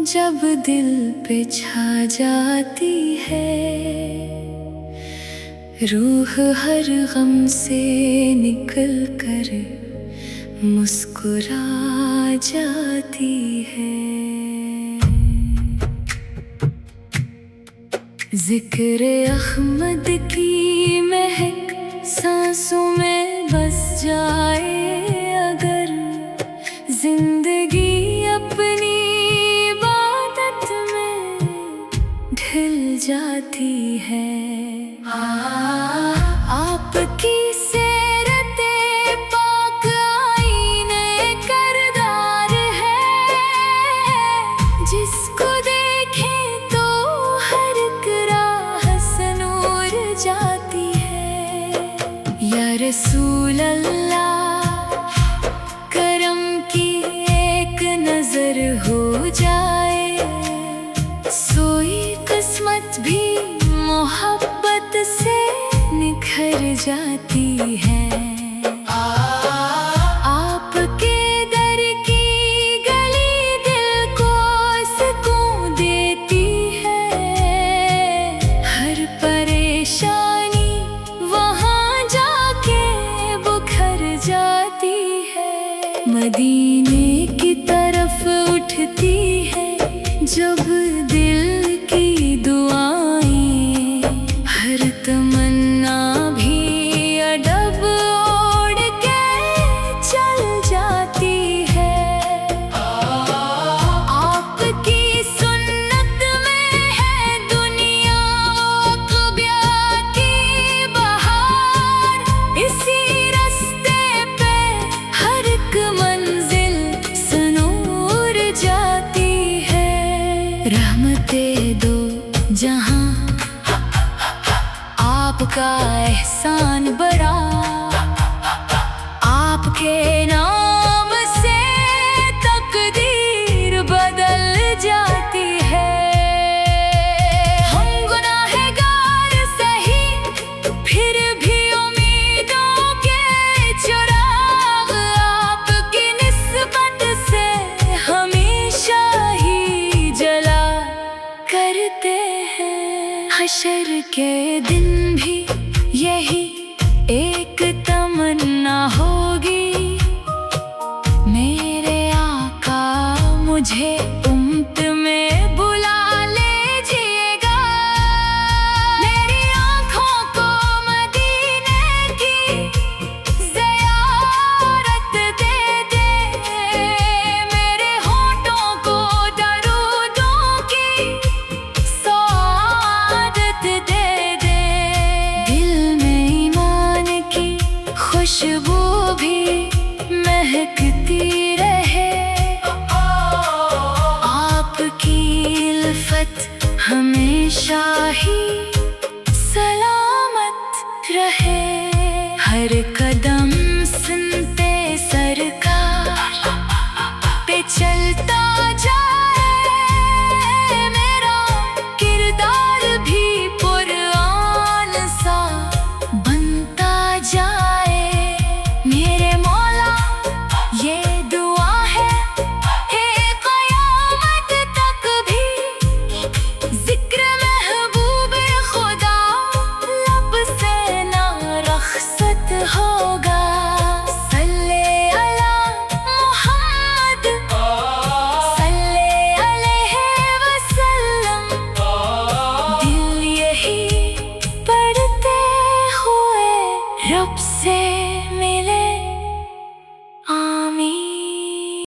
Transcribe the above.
जब दिल पे छा जाती है, रूह हर गम से निकल कर मुस्कुरा जाती है। जिक्र अहमद की महक सांसों में बस जाए अगर, जिंदगी अपनी इबादत में ढल जाती है। आपकी सीरते पाक आईने करदार है, जिसको देखे तो हर एक राह से नूर जाती है। या रसूल अल्लाह, करम की एक नजर हो जाए, सोई किस्मत भी मोहब्बत से निखर जाती है। आपके दर की गली दिल को सुकून देती है, हर परेशानी वहाँ जाके बुखर जाती है। मदीने की तरफ उठती है जब दिल की दुआएं, हर तमन्ना भी अदब ओढ़ के चल जाती है। आपकी सुन्नत में है दुनिया क़ुबिया की बहार, इसी रास्ते पे हर एक मंजिल सनूर जाती है। रहमते दो जहां, आपका एहसान बड़ा, आपके नाम से तकदीर बदल जाती है। हम गुनाहगार सही, फिर भी उम्मीदों के चिराग आपकी निस्बत से हमेशा ही जला करते हैं। हशर के दिन भी यही एक तमन्ना होगी, मेरे आका मुझे उम्मत में बुला लीजिएगा। मेरी आँखों को मदीने की ज़ियारत दे दे, मेरे होठों को दरूदों की सआदत दे दे। दिल में ईमान की खुशबू भी महकती रहे, आपकी इल्फत हमेशा ही सलामत रहे। हर कदम सुनते सरकार पे चलता जाए, मेरा किरदार भी कुरान सा बनता जाए। मेरे मौला ये दुआ है, क़यामत तक भी जिक्र महबूब खुदा लब से ना रख़्सत होगा। सल्ले अला मुहम्मद, सल्ले अलैहि वसल्लम, दिल यही पढ़ते हुए रब से